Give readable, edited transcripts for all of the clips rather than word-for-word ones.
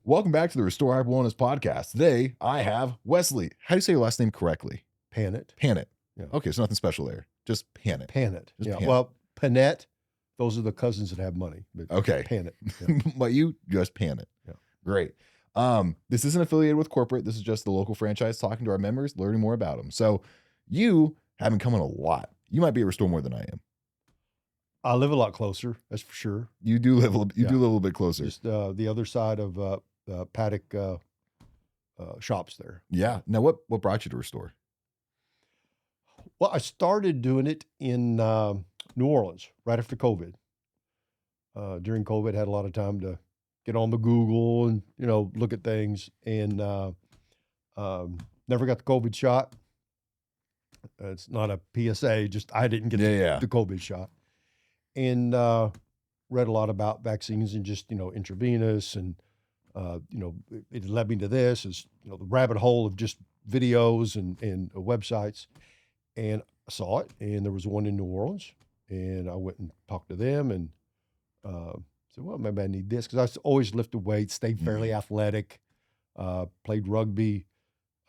Welcome back to the Restore Hyper Wellness Podcast. Today, I have Wesley. How do you say your last name correctly? Panett. Panett. Yeah. Okay, so nothing special there. Just Panett. Panett. Just Yeah. Panett. Well, Panett, those are the cousins that have money. But Okay. Panett. Yeah. But you just Panett. Yeah. Great. This isn't affiliated with corporate. This is just the local franchise talking to our members, learning more about them. So you haven't come in a lot. You might be at Restore more than I am. I live a lot closer, that's for sure. You do live a little bit closer. Just the other side of Paddock shops there. Yeah. Now, what brought you to Restore? Well, I started doing it in New Orleans right after COVID. During COVID, had a lot of time to get on the Google and look at things, and never got the COVID shot. It's not a PSA, just I didn't get the COVID shot, and read a lot about vaccines and just intravenous, and it led me to this is the rabbit hole of just videos and websites, and I saw it, and there was one in New Orleans, and I went and talked to them and said, well, maybe I need this, because I always lifted weights, stayed fairly athletic, played rugby,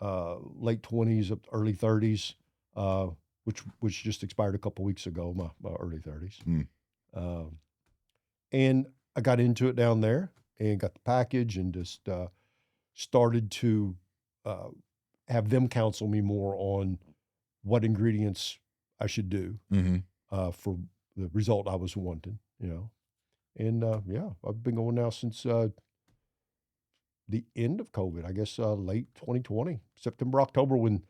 late 20s up to early 30s, which just expired a couple weeks ago, my early 30s. And I got into it down there and got the package, and just started to have them counsel me more on what ingredients I should do for the result I was wanting, And I've been going now since the end of COVID, I guess late 2020, September, October, when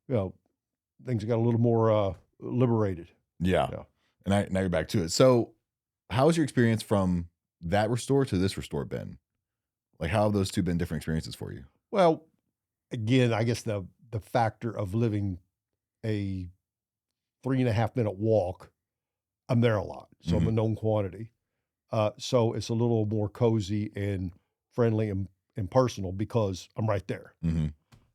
things got a little more liberated. Yeah. And now you're back to it. So how has your experience from that Restore to this Restore been? Like, how have those two been different experiences for you? Well, again, I guess the factor of living a 3.5 minute walk, I'm there a lot. So I'm a known quantity. So it's a little more cozy and friendly and personal because I'm right there.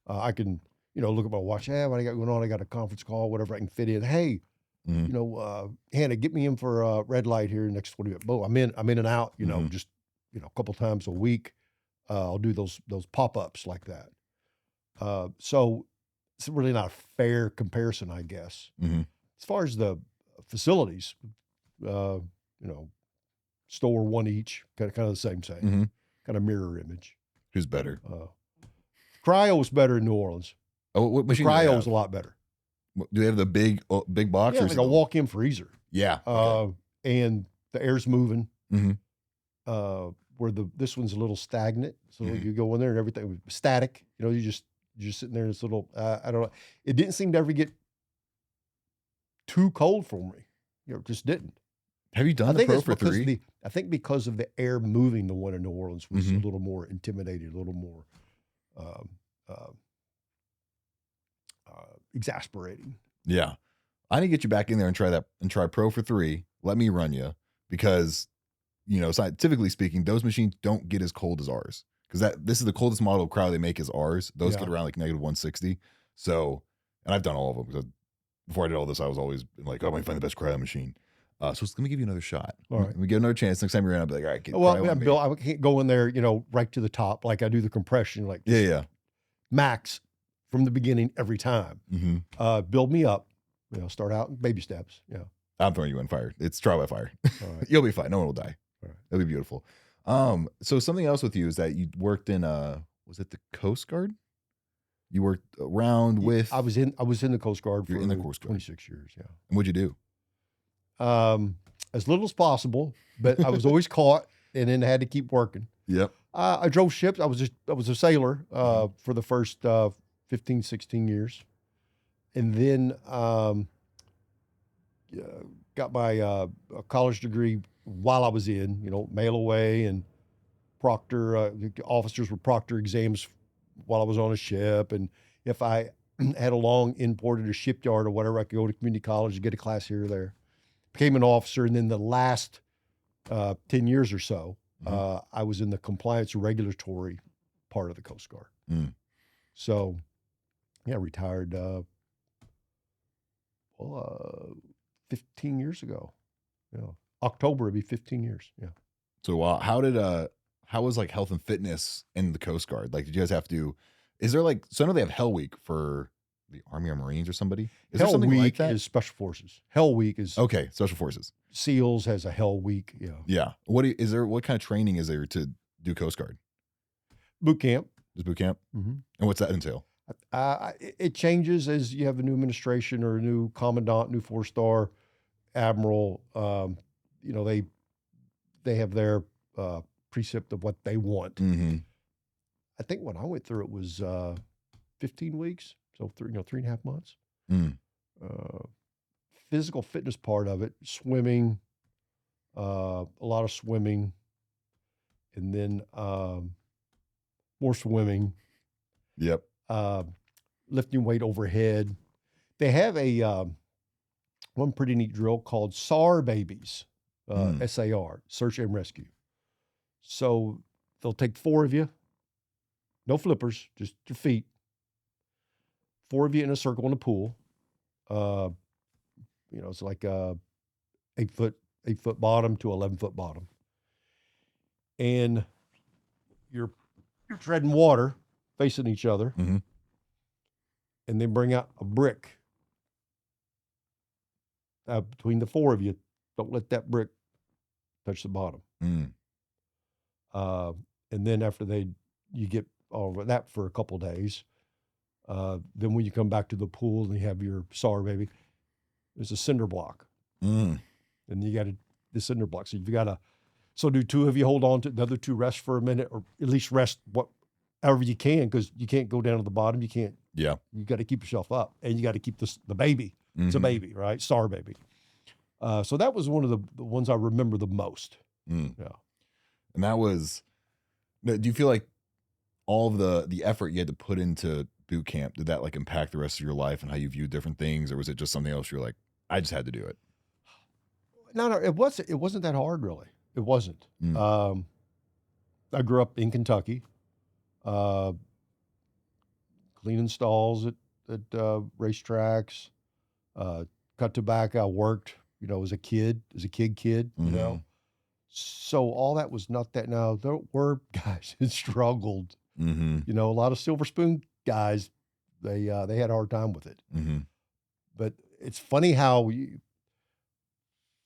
I can, look at my watch. Hey, what I got going on? I got a conference call, whatever I can fit in. Hey, Hannah, get me in for a red light here next 20 minutes. Boom, I'm in and out. Just a couple times a week. I'll do those pop-ups like that. So it's really not a fair comparison, I guess. As far as the facilities, store one each, kind of the same, kind of mirror image. Who's better? Cryo was better in New Orleans. Oh, what machine? Cryo was a lot better. Do they have the big box? Yeah, or like a walk-in freezer. Yeah. And the air's moving. Where this one's a little stagnant, so you go in there and everything was static. You're just sitting there in this little. I don't know. It didn't seem to ever get too cold for me. It just didn't. Have you done the Pro for 3? I think because of the air moving, the one in New Orleans was a little more intimidating, a little more exasperating. Yeah. I need to get you back in there and try that, and try Pro for 3. Let me run you, because, scientifically speaking, those machines don't get as cold as ours, because this is the coldest model of cryo they make is ours. Those get around like negative 160. So, and I've done all of them, because before I did all this, I was always like, oh, I'm going to find the best cryo machine. So let me give you another shot. All right. We get another chance. Next time you're in, I'll be like, all right. Well, Bill, I can't go in there, right to the top. Like I do the compression, like max from the beginning every time. Build me up, start out in baby steps. Yeah. I'm throwing you in fire. It's trial by fire. All right. You'll be fine. No one will die. All right. It'll be beautiful. So something else with you is that you worked in was it the Coast Guard? You worked around with. I was in the Coast Guard for in the Coast Guard. 26 years. Yeah. And what'd you do? As little as possible, but I was always caught, and then had to keep working. Yep. I drove ships. I was a sailor for the first 15, 16 years, and then got my college degree while I was in. Mail away and proctor. Officers would proctor exams while I was on a ship, and if I had a long import at a shipyard or whatever, I could go to community college and get a class here or there. Became an officer, and then the last 10 years or so, I was in the compliance regulatory part of the Coast Guard. So, retired 15 years ago. October would be 15 years. Yeah. So how did how was like health and fitness in the Coast Guard? Like, did you guys have to? Is there like so? I know they have Hell Week for the Army or Marines or somebody. Is there Hell something like Week that? is Special Forces. Hell Week is Okay, Special Forces. SEALs has a Hell Week. Yeah. Yeah. Is there? What kind of training is there to do Coast Guard? Boot camp. Just boot camp. Mm-hmm. And what's that entail? It changes as you have a new administration or a new commandant, new 4-star admiral. You know, they have their precept of what they want. Mm-hmm. I think when I went through it was 15 weeks, so 3.5 months. Mm. Physical fitness part of it, swimming, a lot of swimming, and then more swimming. Yep. Lifting weight overhead. They have a one pretty neat drill called SAR babies, SAR, search and rescue. So they'll take 4 of you, no flippers, just your feet. 4 of you in a circle in a pool. You know, it's like a 8-foot bottom to 11-foot bottom, and you're treading water, facing each other, mm-hmm. and then bring out a brick between the 4 of you. Don't let that brick touch the bottom. Mm. And then after you get all of that for a couple days, then when you come back to the pool and you have your SAR baby, there's a cinder block. Mm. And you got the cinder block. So you've got to, so do 2 of you hold on to the other 2 rest for a minute, or at least rest however you can, because you can't go down to the bottom. You can't. Yeah. You got to keep yourself up, and you got to keep the baby. Mm-hmm. It's a baby, right? SAR baby. So that was one of the ones I remember the most. Mm. Yeah. And that was, do you feel like all of the effort you had to put into boot camp, did that like impact the rest of your life and how you viewed different things? Or was it just something else you're like, I just had to do it? No, it wasn't that hard, really. It wasn't. Mm. I grew up in Kentucky, cleaning stalls at racetracks, cut tobacco. I worked, as a kid, Mm-hmm. you know. So all that was not that. Now, there were guys that struggled. Mm-hmm. A lot of silver spoon guys, they had a hard time with it. Mm-hmm. But it's funny how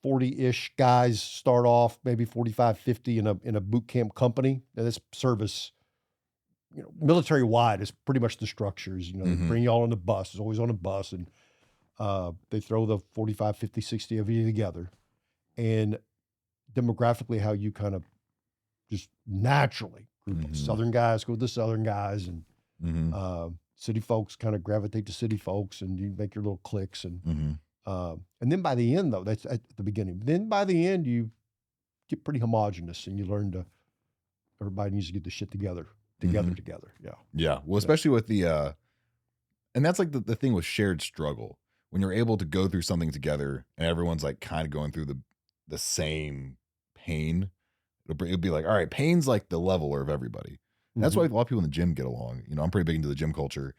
40-ish guys start off, maybe 45, 50 in a boot camp company. Now, this service, military wide is pretty much the structures. They Mm-hmm. bring you all on the bus. It's always on a bus, and they throw the 45, 50, 60 of you together. And demographically, how you kind of just naturally group up. Mm-hmm. Southern guys go with the Southern guys, and Mm-hmm. city folks kind of gravitate to city folks, and you make your little cliques. And Mm-hmm. and then by the end, though, that's at the beginning. Then by the end, you get pretty homogenous, and you learn everybody needs to get the shit together. Mm-hmm. Together. Yeah. Yeah. Well, especially with the, and that's like the thing with shared struggle, when you're able to go through something together and everyone's like kind of going through the same pain. It'll be like, all right, pain's like the leveler of everybody. And that's why a lot of people in the gym get along. I'm pretty big into the gym culture.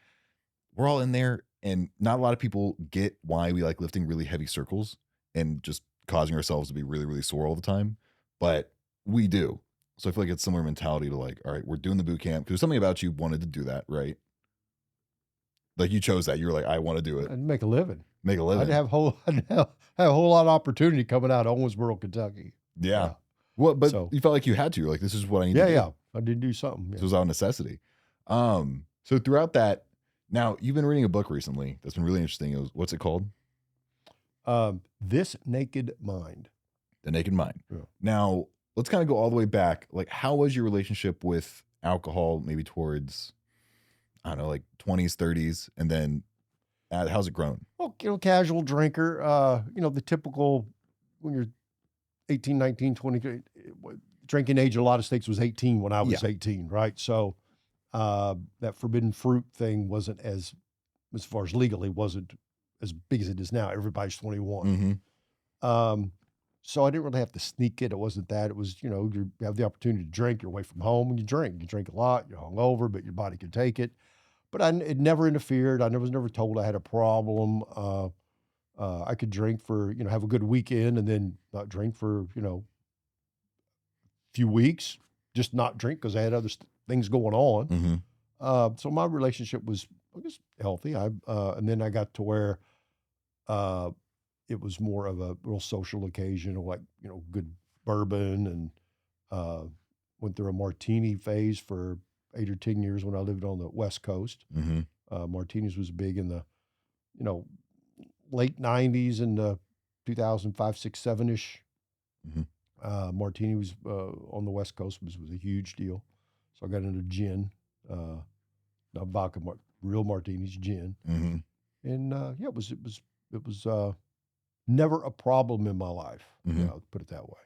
We're all in there, and not a lot of people get why we like lifting really heavy circles and just causing ourselves to be really, really sore all the time. But we do. So I feel like it's similar mentality to like, all right, we're doing the boot camp because something about you wanted to do that, right? Like you chose that. You were like, I want to do it. And make a living. Make a living. I'd have a whole lot of opportunity coming out of Owensboro, Kentucky. Yeah. Well, but So- you felt like you had to. You're like, this is what I need to do. Yeah. I did do something. This Yeah. was out of necessity. So throughout that, now you've been reading a book recently that's been really interesting. What's it called? This Naked Mind. The Naked Mind. Yeah. Now, let's kind of go all the way back. Like, how was your relationship with alcohol, maybe towards, I don't know, like 20s, 30s, and then how's it grown? Well, casual drinker, the typical, when you're 18, 19, 20, drinking age in a lot of states was 18 when I was 18, right? So that forbidden fruit thing wasn't as far as legally, wasn't as big as it is now. Everybody's 21. Mm-hmm. So I didn't really have to sneak it. It wasn't that. It was, you have the opportunity to drink. You're away from home and you drink. You drink a lot. You're hungover, but your body can take it. But it never interfered. I was never told I had a problem. I could drink for, have a good weekend and then not drink for, a few weeks. just not drink because I had other things going on. So my relationship was, I guess, healthy. And then I got to where it was more of a real social occasion, like, good bourbon, and went through a martini phase for 8 or 10 years when I lived on the West Coast. Martinis was big in the, late 90s and 2005, 6, 7-ish. Martini was on the West Coast was a huge deal. So I got into gin, not vodka, real martinis, gin. And yeah, it was never a problem in my life. Put it that way.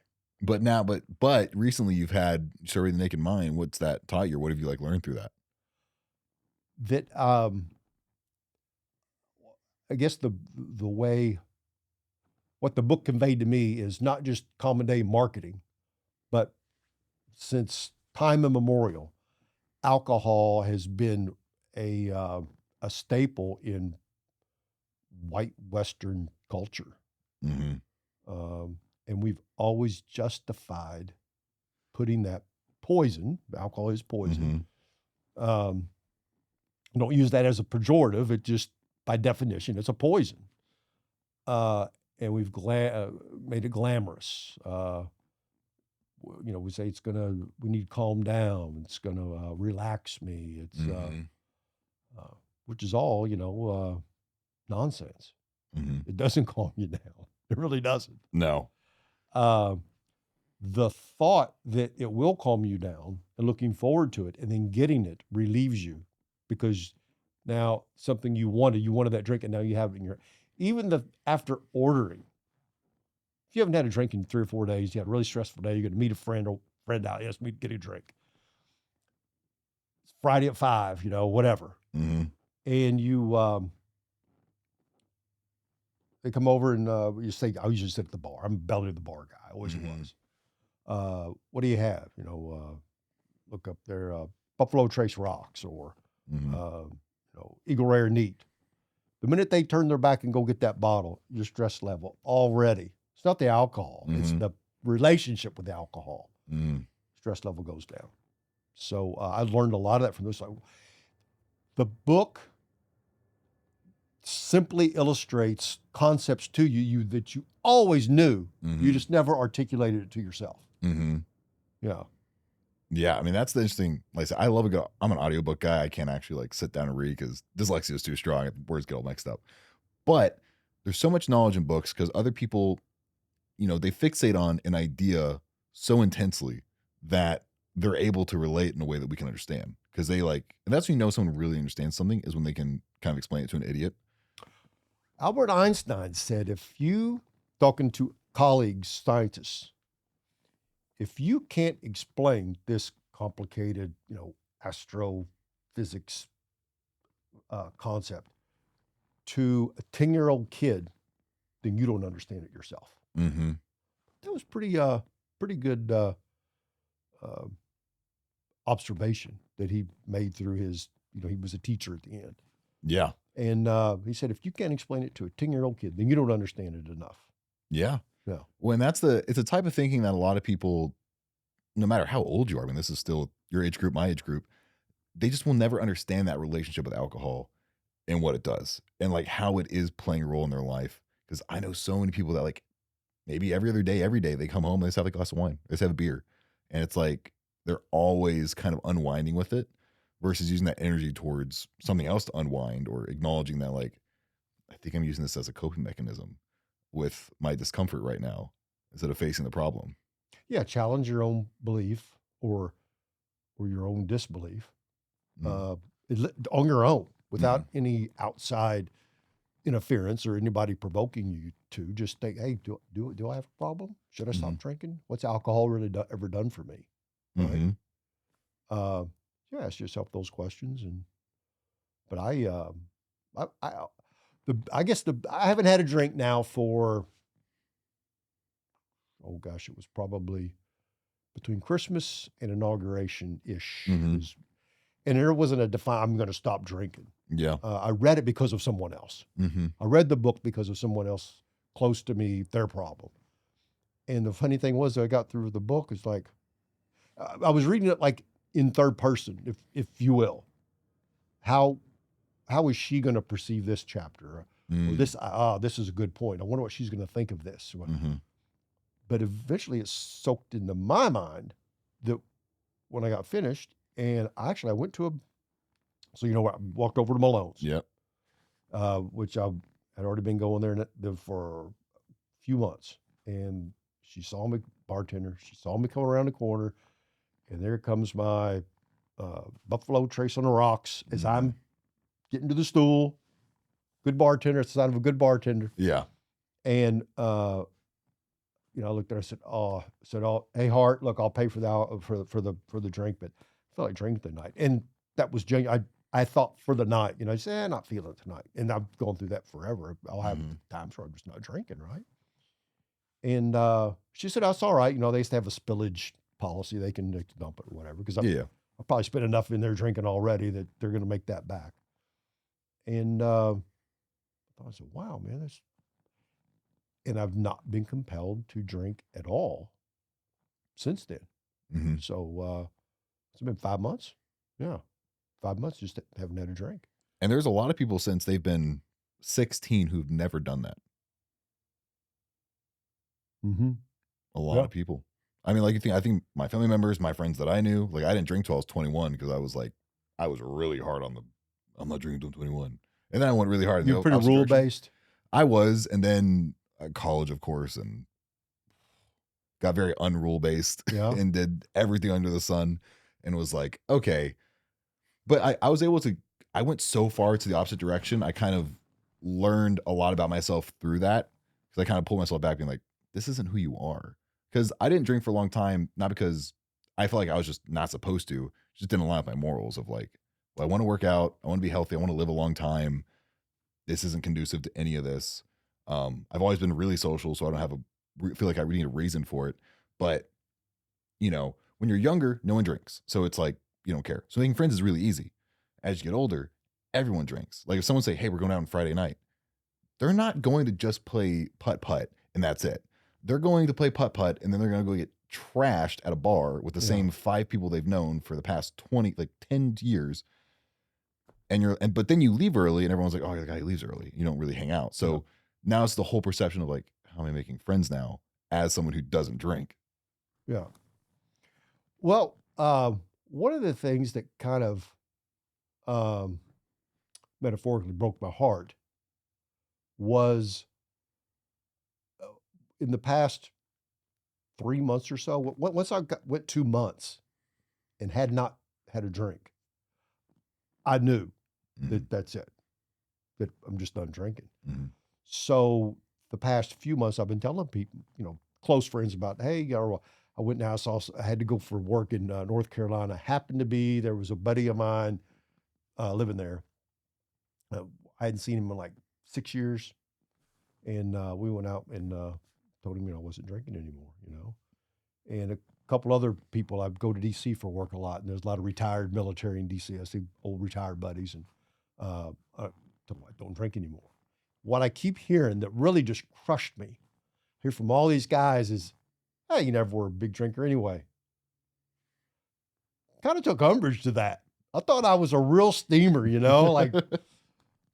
But recently you've had Survey the Naked Mind. What's that taught you? What have you learned through that? That I guess the way what the book conveyed to me is not just common day marketing, but since time immemorial, alcohol has been a staple in white Western culture. And we've always justified putting that poison, alcohol is poison. Don't use that as a pejorative. It just, by definition, it's a poison. And we've made it glamorous. We say we need to calm down. It's going to relax me. It's, which is all, nonsense. It doesn't calm you down. It really doesn't. No. The thought that it will calm you down and looking forward to it and then getting it relieves you, because now something you wanted that drink, and now you have it in your, even after ordering, if you haven't had a drink in 3 or 4 days, you had a really stressful day, you're going to meet a friend out, yes, meet, get a drink. It's Friday at 5, whatever. And you, they come over and you say, I usually sit at the bar. I'm a belly of the bar guy. I always was. What do you have? Look up there, Buffalo Trace Rocks or, Eagle Rare Neat. The minute they turn their back and go get that bottle, your stress level already, it's not the alcohol, it's the relationship with the alcohol. Stress level goes down. So I learned a lot of that from this. The book simply illustrates concepts to you that you always knew. You just never articulated it to yourself. Yeah. I mean, that's the interesting, like I said, I love I'm an audiobook guy. I can't actually sit down and read because dyslexia is too strong. Words get all mixed up. But there's so much knowledge in books because other people, they fixate on an idea so intensely that they're able to relate in a way that we can understand. Because and that's when someone really understands something, is when they can kind of explain it to an idiot. Albert Einstein said, talking to colleagues, scientists, if you can't explain this complicated, astrophysics concept to a 10-year-old kid, then you don't understand it yourself. That was pretty good observation that he made through his, he was a teacher at the end. Yeah. And he said, if you can't explain it to a 10-year-old kid, then you don't understand it enough. Yeah. Yeah. Well, and it's a type of thinking that a lot of people, no matter how old you are, I mean, this is still your age group, my age group, they just will never understand that relationship with alcohol and what it does and how it is playing a role in their life. Because I know so many people that maybe every other day, every day they come home and they just have a glass of wine, they just have a beer. And it's they're always kind of unwinding with it versus using that energy towards something else to unwind, or acknowledging that I think I'm using this as a coping mechanism with my discomfort right now instead of facing the problem. Yeah, challenge your own belief or your own disbelief on your own without any outside interference or anybody provoking you to. Just think, hey, do I have a problem? Should I stop drinking? What's alcohol really ever done for me? Right? Ask yourself those questions. But I haven't had a drink now for, oh gosh, it was probably between Christmas and inauguration-ish. And there wasn't I'm going to stop drinking. Yeah. I read it because of someone else. I read the book because of someone else close to me, their problem. And the funny thing was, I got through the book, it's I was reading it like in third person, if you will. How is she going to perceive this chapter? Or this is a good point. I wonder what she's going to think of this. Mm-hmm. But eventually it soaked into my mind that when I got finished, and I went to I walked over to Malone's. Yep. Which I had already been going there for a few months. And she saw me, bartender, she saw me coming around the corner, and there comes my Buffalo Trace on the rocks as I'm getting to the stool. Good bartender, it's the sign of a good bartender. Yeah. And I looked at her, I said, hey Hart, look, I'll pay for the drink, but I felt like drinking tonight. And that was genuine. I thought for the night, I said, not feeling it tonight. And I've gone through that forever. I'll have times where I'm just not drinking, right? And she said, that's all right. They used to have a spillage policy. They can dump it or whatever. Because I probably spent enough in there drinking already that they're going to make that back. And I said, wow, man. And I've not been compelled to drink at all since then. Mm-hmm. So it's been 5 months. Yeah. 5 months just haven't had a drink. And there's a lot of people since they've been 16 who've never done that. Mm-hmm. A lot of people. I mean, like, I think my family members, my friends that I knew, like, I didn't drink till I was 21 because I was really hard on I'm not drinking till 21. And then I went really hard. You're pretty rule-based? I was, and then college, of course, and got very unrule-based and did everything under the sun and was like, okay. But I was able to, I went so far to the opposite direction. I kind of learned a lot about myself through that because I kind of pulled myself back being like, this isn't who you are. Because I didn't drink for a long time, not because I felt like I was just not supposed to, just didn't align with my morals of like, well, I want to work out, I want to be healthy, I want to live a long time. This isn't conducive to any of this. I've always been really social, so I don't feel like I really need a reason for it. But, when you're younger, no one drinks. So it's like, you don't care. So making friends is really easy. As you get older, everyone drinks. Like if someone say, hey, we're going out on Friday night, they're not going to just play putt-putt and that's it. They're going to play putt-putt and then they're going to go get trashed at a bar with the same 5 people they've known for the past 10 years. But then you leave early and everyone's like, oh, the guy leaves early. You don't really hang out. So now it's the whole perception of like, how am I making friends now as someone who doesn't drink? Yeah. Well, one of the things that kind of metaphorically broke my heart was in the past 3 months or so, once I went 2 months and had not had a drink, I knew that that's it, that I'm just done drinking. Mm-hmm. So the past few months, I've been telling people, close friends about, hey, I went and I had to go for work in North Carolina. Happened to be, there was a buddy of mine living there. I hadn't seen him in like 6 years. And we went out and told him, I wasn't drinking anymore, And a couple other people, I go to DC for work a lot, and there's a lot of retired military in DC. I see old retired buddies, and I don't drink anymore. What I keep hearing that really just crushed me, hear from all these guys is, hey, you never were a big drinker anyway. Kind of took umbrage to that. I thought I was a real steamer, like,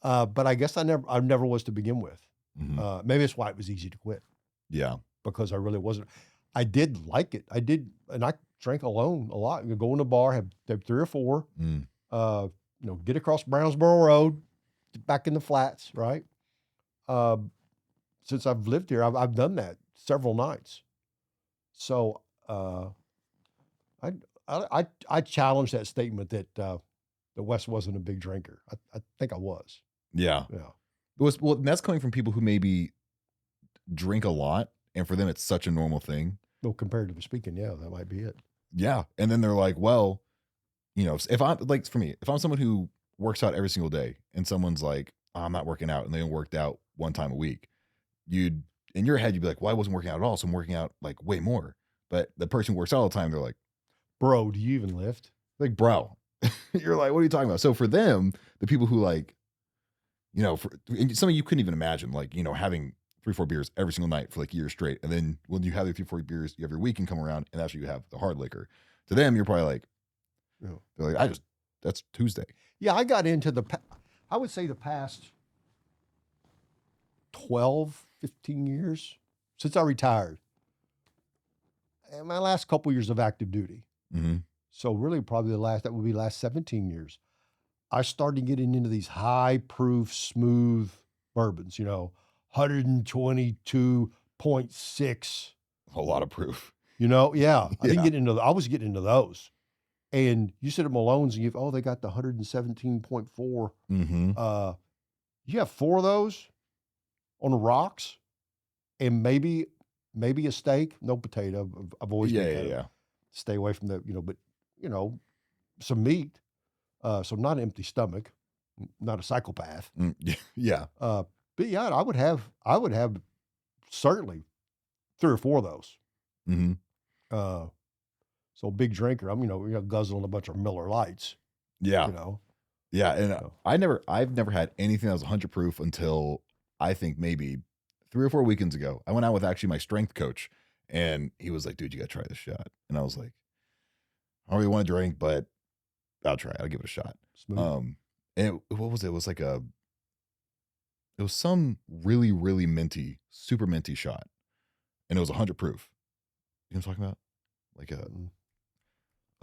but I guess I never was to begin with. Mm-hmm. Maybe that's why it was easy to quit. Yeah. Because I really wasn't. I did like it. And I drank alone a lot. Go in the bar, have 3 or 4, get across Brownsboro Road, back in the flats, right? Since I've lived here, I've done that several nights. So I challenge that statement that Wes wasn't a big drinker. I think I was. Yeah. Well, that's coming from people who maybe drink a lot, and for them it's such a normal thing. Well, comparatively speaking, yeah, that might be it. Yeah, and then they're like, well, if I'm like, for me, if I'm someone who works out every single day, and someone's like, oh, I'm not working out, and they worked out 1 time a week, in your head you'd be like, well, I wasn't working out at all, so I'm working out like way more. But the person who works out all the time, they're like, bro, do you even lift? Like, bro, you're like, what are you talking about? So for them, the people who like, and some of you couldn't even imagine, like, having 3-4 beers every single night for like years straight. And then when you have the 3-4 beers, you have your weekend come around and that's when you have the hard liquor. To them, you're probably like, Yeah. they're like, that's Tuesday. Yeah, I got into I would say the past 12, 15 years since I retired. And my last couple years of active duty. Mm-hmm. So really probably that would be last 17 years. I started getting into these high proof, smooth bourbons, 122.6. A lot of proof. Yeah. I didn't Yeah. get into, I was getting into those. And you sit at Malone's and they got the 117.4. Mm-hmm. You have 4 of those on the rocks and maybe a steak, no potato. I've always been stay away from that, but some meat. So not an empty stomach, not a psychopath. Yeah. But yeah, I would have certainly 3 or 4 of those. Mm-hmm. So big drinker. I'm, guzzling a bunch of Miller Lights. Yeah. Yeah. And So. I've never had anything that was 100 proof until I think maybe 3 or 4 weekends ago. I went out with actually my strength coach and he was like, dude, you got to try this shot. And I was like, I don't really want to drink, but I'll try it. I'll give it a shot. Smooth. And what was it? It was like it was some really, really minty, super minty shot. And it was 100 proof. You know what I'm talking about? Like a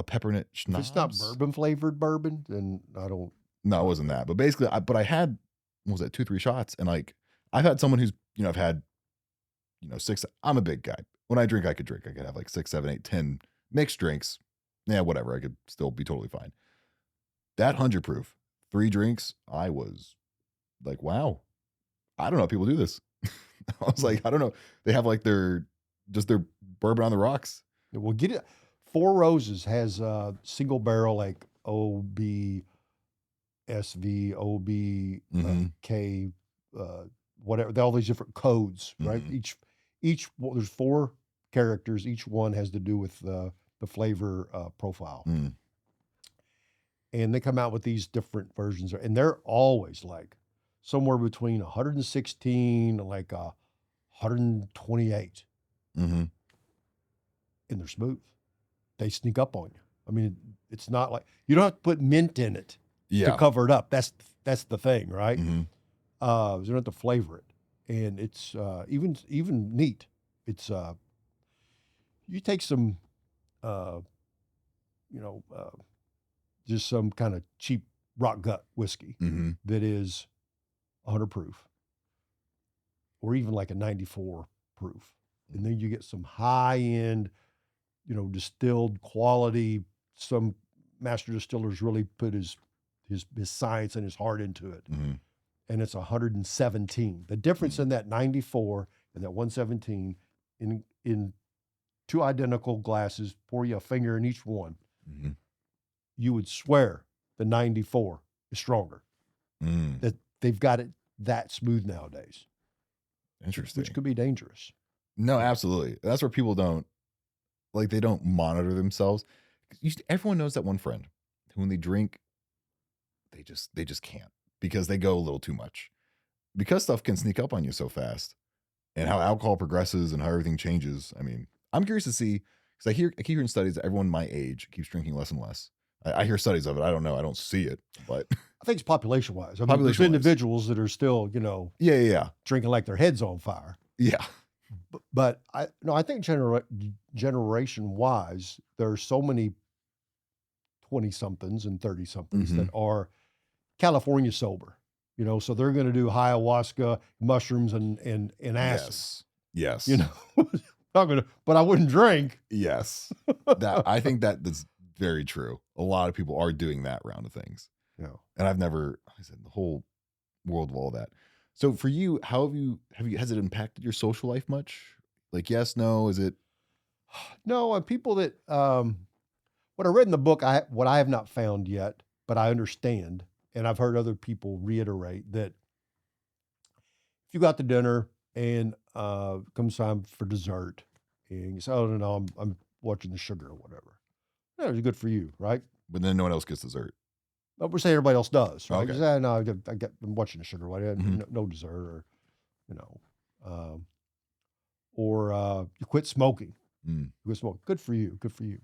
peppermint schnapps. If it's not bourbon flavored bourbon, then I don't. No, it wasn't that. But basically, I had, what was it, 2, 3 shots. And like, I've had someone who's, I've had, 6, I'm a big guy. When I drink, I could drink. I could have like 6, 7, 8, 10 mixed drinks. Yeah, whatever. I could still be totally fine. That 100 proof, 3 drinks, I was like, wow, I don't know how people do this. I was like, I don't know. They have like their bourbon on the rocks. Well, get it. 4 Roses has single barrel like OB, SV, OB, K, whatever. All these different codes, right? There's 4 characters. Each one has to do with the flavor profile. And they come out with these different versions, and they're always like somewhere between 116 and like 128. And they're smooth. They sneak up on you. I mean, it's not like you don't have to put mint in it to cover it up. That's the thing, right? You don't have to flavor it, and it's even neat. It's you take some, just some kind of cheap rock gut whiskey that is 100 proof, or even like a 94 proof, and then you get some high end, distilled quality. Some master distillers really put his science and his heart into it, and it's 117. The difference in that 94 and that 117 in 2 identical glasses, pour you a finger in each one. You would swear the 94 is stronger. That they've got it that smooth nowadays. Interesting. Which could be dangerous. No, absolutely. That's where people don't monitor themselves. Everyone knows that one friend who, when they drink, they just can't because they go a little too much. Because stuff can sneak up on you so fast, and how alcohol progresses and how everything changes. I mean, I'm curious to see, because I keep hearing studies that everyone my age keeps drinking less and less. I hear studies of it. I don't know. I don't see it, but I think it's population wise. I mean, there's individuals that are still, drinking like their heads on fire. Yeah. But I think generation wise, there are so many 20 somethings and 30 somethings that are California sober, so they're going to do ayahuasca, mushrooms, and acid. Yes. Not gonna, but I wouldn't drink. Yes. I think that's very true. A lot of people are doing that round of things. Yeah. And I've never, like I said, the whole world of all that. So for you, how has it impacted your social life much? Like, yes, no, is it? No, and people that, what I read in the book, what I have not found yet, but I understand, and I've heard other people reiterate that if you go out to dinner and comes time for dessert, and you say, "Oh no, I'm watching the sugar or whatever," yeah, it's good for you, right? But then no one else gets dessert. But we're saying everybody else does, right? Okay. No, I'm watching the sugar, whatever, no dessert, or you quit smoking. You quit smoking. Good for you. Good for you.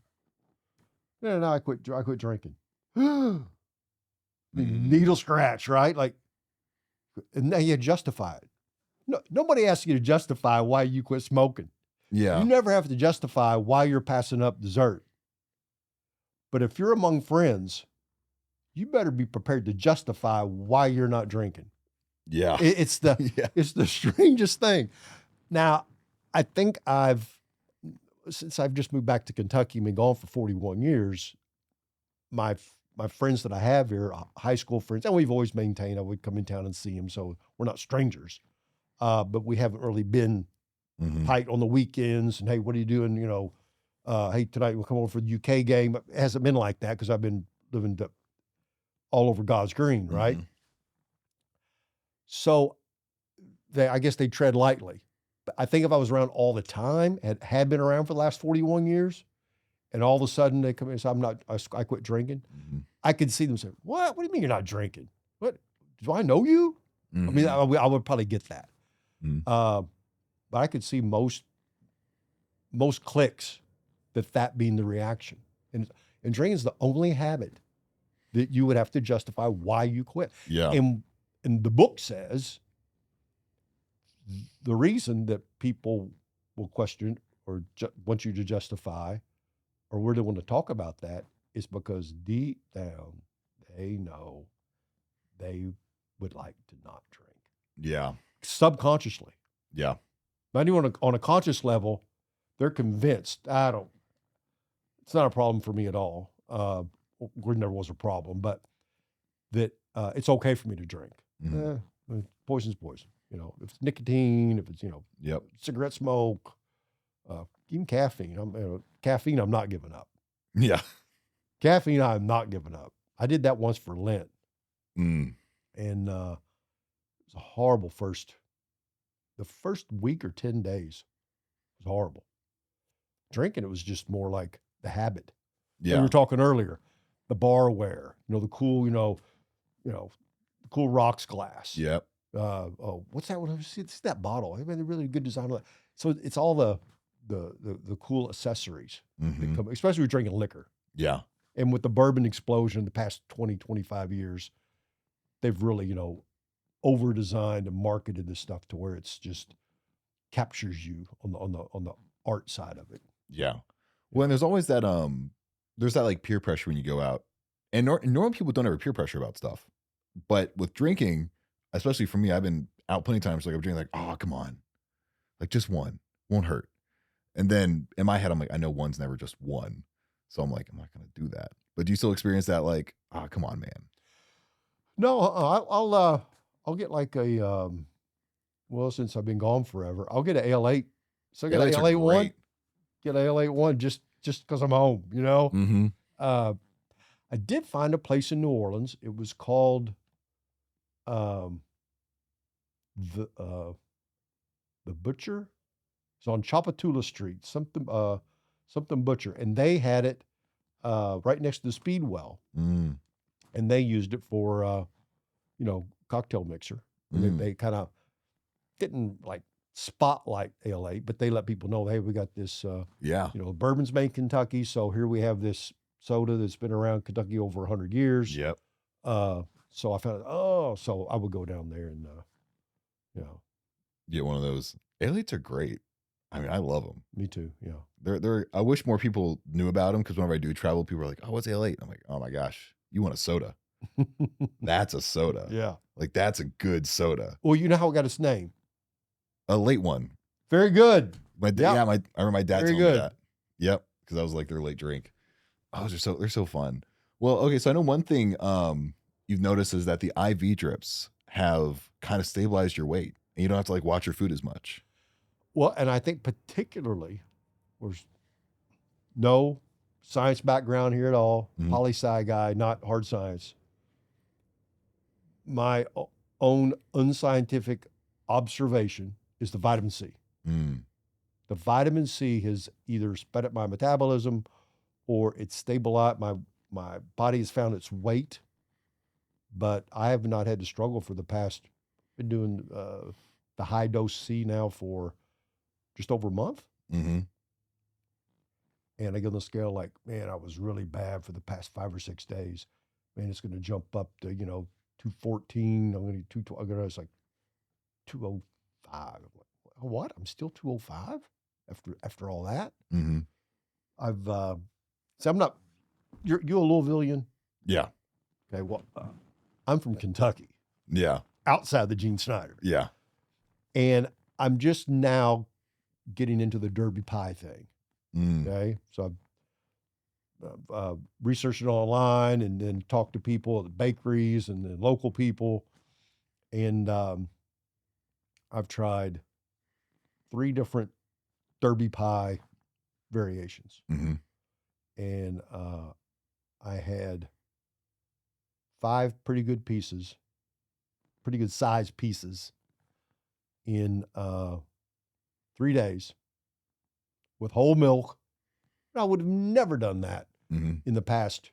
No, I quit drinking. Mm. Needle scratch, right? Like, and now you justify it. No, nobody asks you to justify why you quit smoking. Yeah. You never have to justify why you're passing up dessert. But if you're among friends, you better be prepared to justify why you're not drinking. Yeah. It's the Yeah. it's the strangest thing. Now, I think since I've just moved back to Kentucky and been gone for 41 years, my friends that I have here, high school friends, and we've always maintained I would come in town and see them, so we're not strangers. But we haven't really been Mhm. tight on the weekends. And hey, what are you doing? Hey, tonight we'll come over for the UK game. It hasn't been like that because I've been living all over God's green, right? Mhm. So I guess they tread lightly. But I think if I was around all the time, had been around for the last 41 years, and all of a sudden they come in and say, I quit drinking. Mhm. I could see them say, what? What do you mean you're not drinking? What? Do I know you? I mean, Mhm. I would probably get that. Mhm. But I could see most clicks that being the reaction. And drinking is the only habit that you would have to justify why you quit. Yeah. And the book says the reason that people will question or want you to justify or really want to talk about that is because deep down they know they would like to not drink. Yeah. Subconsciously. Yeah. Not even on a conscious level, they're convinced, it's not a problem for me at all. There never was a problem, but that it's okay for me to drink. Mhm. Poison's poison. If it's nicotine, if it's, Yep. cigarette smoke, even caffeine. Caffeine, I'm not giving up. Yeah. Caffeine, I'm not giving up. I did that once for Lent, Mm. and it was a horrible the first week or 10 days was horrible. Drinking, it was just more like the habit. We Yeah. were talking earlier, the barware, the cool, the cool rocks glass. Yep. What's that one? See that bottle. I mean, they're really good design. So it's all the cool accessories that Mhm. come, especially with drinking liquor. Yeah. And with the bourbon explosion in the past 20, 25 years, they've really, over designed and marketed this stuff to where it's just captures you on the art side of it. Yeah. Well, and there's that like peer pressure when you go out. And normal people don't have peer pressure about stuff. But with drinking, especially for me, I've been out plenty of times, like I'm drinking like, oh, come on. Like just one. Won't hurt. And then in my head, I'm like, I know one's never just one. So I'm like, I'm not gonna do that. But do you still experience that like, ah, come on, man. No, I'll get like well, since I've been gone forever, I'll get an Ale8. So I get an L8s are Ale8 one, great. get an Ale8 one just because I'm home, Mm-hmm. Uh, I did find a place in New Orleans. It was called um, the uh, the Butcher. It's on Chapatula Street, something Butcher, and they had it right next to the Speedwell, Mm. and they used it for cocktail mixer. And Mm. they kind of didn't like spotlight LA, but they let people know, hey, we got this. Yeah. Bourbon's made in Kentucky, so here we have this soda that's been around Kentucky over 100 years. Yep. So I found, so I would go down there and, Get one of those. L8s are great. I mean, I love them. me too. Yeah. They're. I wish more people knew about them because whenever I do travel, people are like, "Oh, what's L8?" I'm like, "Oh my gosh, you want a soda? That's a soda. Yeah. Like that's a good soda. Well, you know how it got its name? A late one. Very good. Yeah, I remember my dad Very telling me good. that. Yep, because I was like their late drink. Oh, they're so fun. Well, okay, so I know one thing you've noticed is that the IV drips have kind of stabilized your weight, and you don't have to like watch your food as much. Well, and I think particularly, there's no science background here at all, Mhm. poli-sci guy, not hard science. My own unscientific observation is the vitamin C. Mm. The vitamin C has either sped up my metabolism or it's stabilized. My body has found its weight, but I have not had to struggle for the past, been doing the high dose C now for just over a month. Mm-hmm. and I get on the scale like, man, I was really bad for the past 5 or 6 days. Man, it's going to jump up to 214. I'm going to 212. I'm going to, it's like 205. I'm like, what? I'm still 205 after all that. Mm-hmm. I'm not. You a Louisvillian? Yeah. Okay. Well, I'm from Kentucky, Yeah. outside the Gene Snyder, Yeah. and I'm just now getting into the Derby pie thing. Mm. Okay, so I've researched it online and then talked to people at the bakeries and the local people, and I've tried 3 different Derby pie variations, Mm-hmm. and I had 5 pretty good pieces, pretty good sized pieces in 3 days with whole milk. I would have never done that Mm-hmm. in the past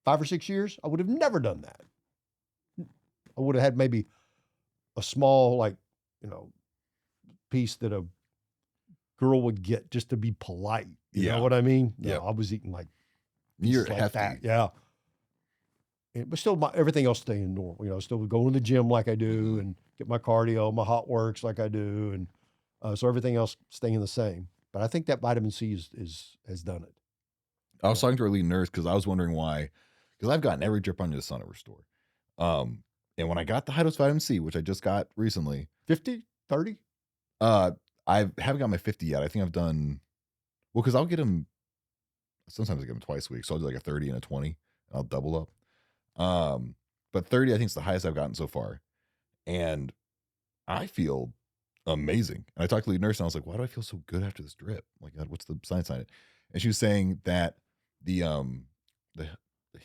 5 or 6 years. I would have never done that. I would have had maybe a small, like, piece that a girl would get just to be polite. You Yeah. know what I mean? No, Yep. I was eating like You're pieces like hefty. that. Yeah. But still, everything else staying normal. Still going to the gym like I do, and get my cardio, my hot works like I do, and so everything else staying the same. But I think that vitamin C has done it. I was talking to our lead nurse because I was wondering why, because I've gotten every drip under the sun at Restore. And when I got the high dose vitamin C, which I just got recently, 50, 30? I haven't got my 50 yet. I think I've done, well, because I'll get them, sometimes I get them twice a week. So I'll do like a 30 and a 20, and I'll double up. But 30, I think is the highest I've gotten so far. And I feel amazing. And I talked to the lead nurse and I was like, why do I feel so good after this drip? Like, what's the science on it? And she was saying that the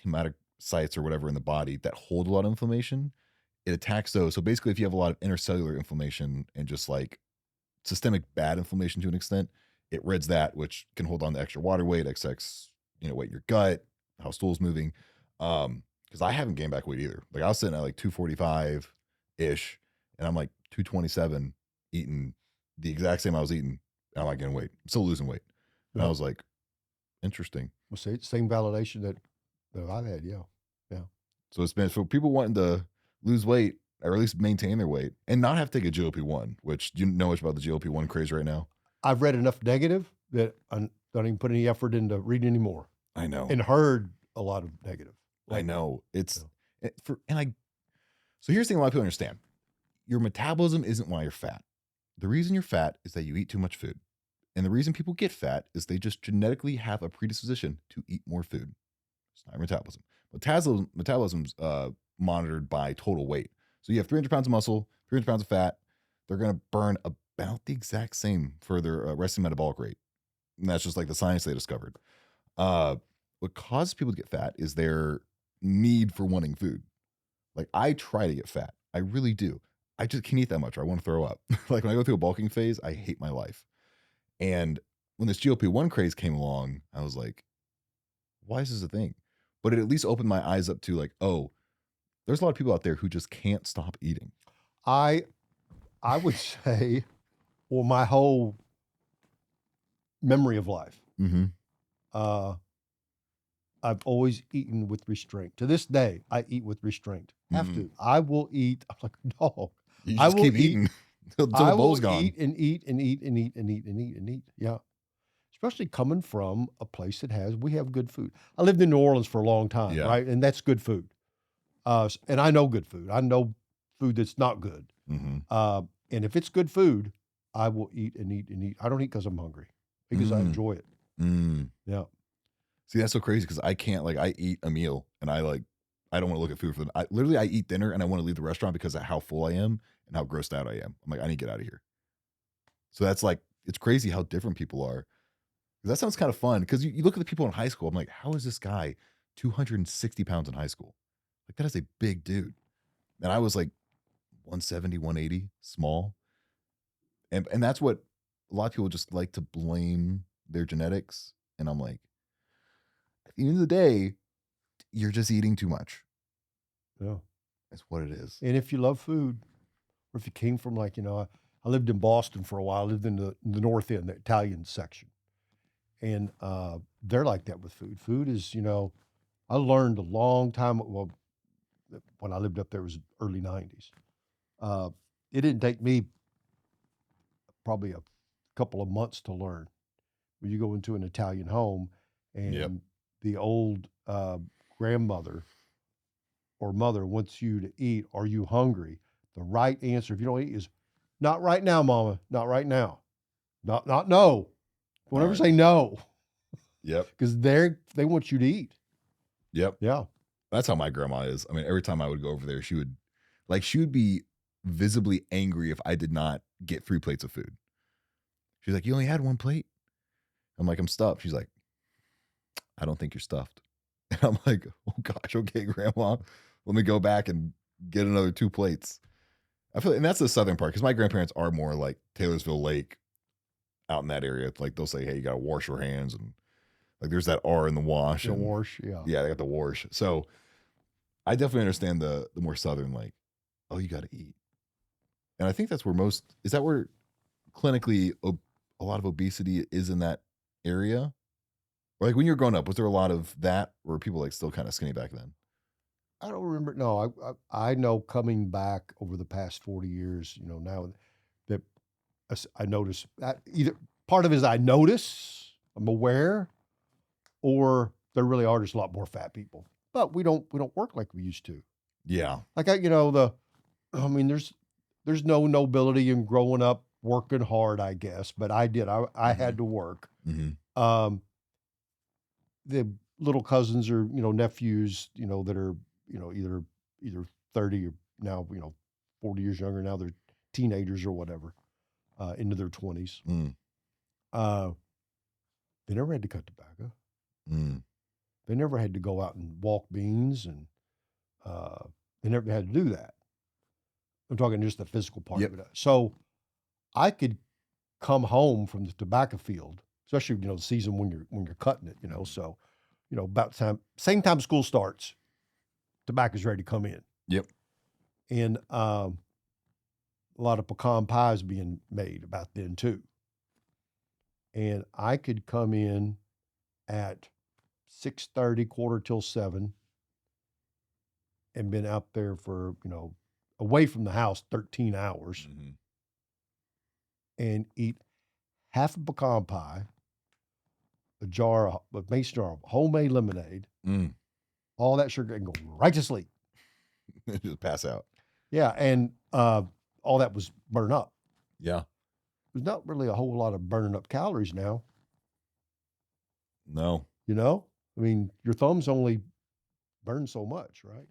hematocytes or whatever in the body that hold a lot of inflammation, it attacks those. So basically, if you have a lot of intercellular inflammation and just like systemic bad inflammation to an extent, it rids that, which can hold on to extra water weight, excess, weight in your gut, how stool's moving. Because I haven't gained back weight either. Like I was sitting at like 245 ish, and I'm like 227, eating the exact same I was eating. And I'm not getting weight. I'm still losing weight. And I was like, interesting. Well, same validation that I've had. Yeah. So it's been for people wanting to lose weight or at least maintain their weight and not have to take a GLP-1, which do you know much about the GLP-1 craze right now? I've read enough negative that I don't even put any effort into reading anymore. I know. And heard a lot of negative. I know. So here's the thing a lot of people understand. Your metabolism isn't why you're fat. The reason you're fat is that you eat too much food. And the reason people get fat is they just genetically have a predisposition to eat more food. It's not your metabolism. Metabolism's monitored by total weight. So you have 300 pounds of muscle, 300 pounds of fat. They're going to burn about the exact same for their resting metabolic rate. And that's just like the science they discovered. What causes people to get fat is their need for wanting food. Like I try to get fat. I really do. I just can't eat that much or I want to throw up. Like when I go through a bulking phase, I hate my life. And when this GLP-1 craze came along, I was like, why is this a thing? But it at least opened my eyes up to like, oh, there's a lot of people out there who just can't stop eating. I would say, well, my whole memory of life, I've always eaten with restraint. To this day, I eat with restraint. Have to. I will eat. I'm like, no. You just keep eating until the bowl's gone. Eat and eat and eat and eat and eat and eat and eat. Yeah. Especially coming from a place that we have good food. I lived in New Orleans for a long time, right? And that's good food. And I know good food. I know food that's not good. And if it's good food, I will eat and eat and eat. I don't eat because I'm hungry, because I enjoy it. Yeah. See, that's so crazy because I can't, like, I eat a meal and I don't want to look at food for them. I eat dinner and I want to leave the restaurant because of how full I am and how grossed out I am. I'm like, I need to get out of here. So that's like, it's crazy how different people are. That sounds kind of fun because you look at the people in high school. I'm like, how is this guy 260 pounds in high school? Like, that is a big dude. And I was like 170, 180, small. And that's what a lot of people just like to blame their genetics. And I'm like, at the end of the day, you're just eating too much. Yeah. That's what it is. And if you love food, or if you came from I lived in Boston for a while. I lived in the North End, the Italian section. And they're like that with food. Food is, I learned a long time, well, when I lived up there, it was early 90s. Uh, it didn't take me probably a couple of months to learn. When you go into an Italian home Yep. and the old grandmother or mother wants you to eat, are you hungry? The right answer, if you don't eat, is not right now, mama, not right now. Not no. Don't All ever right. say no, Yep. because they want you to eat. Yep. Yeah. That's how my grandma is. I mean, every time I would go over there, she would be visibly angry if I did not get 3 plates of food. She's like, "You only had 1 plate?" I'm like, "I'm stuffed." She's like, "I don't think you're stuffed." And I'm like, "Oh gosh, okay, grandma. Let me go back and get another 2 plates." I feel, and that's the southern part, because my grandparents are more like Taylorsville Lake out in that area. Like they'll say, "Hey, you gotta wash your hands," and like there's that R in the wash, The and wash, yeah. yeah, they got the wash. So I definitely understand the more southern, like, oh, you gotta eat. And I think that's where most, is that where clinically a lot of obesity is, in that area? Or like when you're growing up, was there a lot of that, or were people like still kind of skinny back then? I don't remember. No, I know coming back over the past 40 years, now that I notice that either part of it is I notice, I'm aware, or there really are just a lot more fat people. But we don't work like we used to. Yeah. Like I mean, there's no nobility in growing up working hard, I guess, but I did. I had Mhm. to work. Mhm. Um, the little cousins or nephews, that are either 30 or now 40 years younger. Now they're teenagers or whatever, into their 20s. Mm. Uh, they never had to cut tobacco. Mm. They never had to go out and walk beans, and they never had to do that. I'm talking just the physical part Yep. of it. So I could come home from the tobacco field, especially the season when you're cutting it. So about same time school starts, tobacco's ready to come in, Yep. and a lot of pecan pies being made about then too. And I could come in at 6:30, quarter till 7, and been out there for away from the house 13 hours, Mhm. and eat half a pecan pie, a mason jar of homemade lemonade, Mm. all that sugar, and go right to sleep. Just pass out. Yeah, and all that was burned up. Yeah. There's not really a whole lot of burning up calories now. No. I mean, your thumbs only burn so much, right?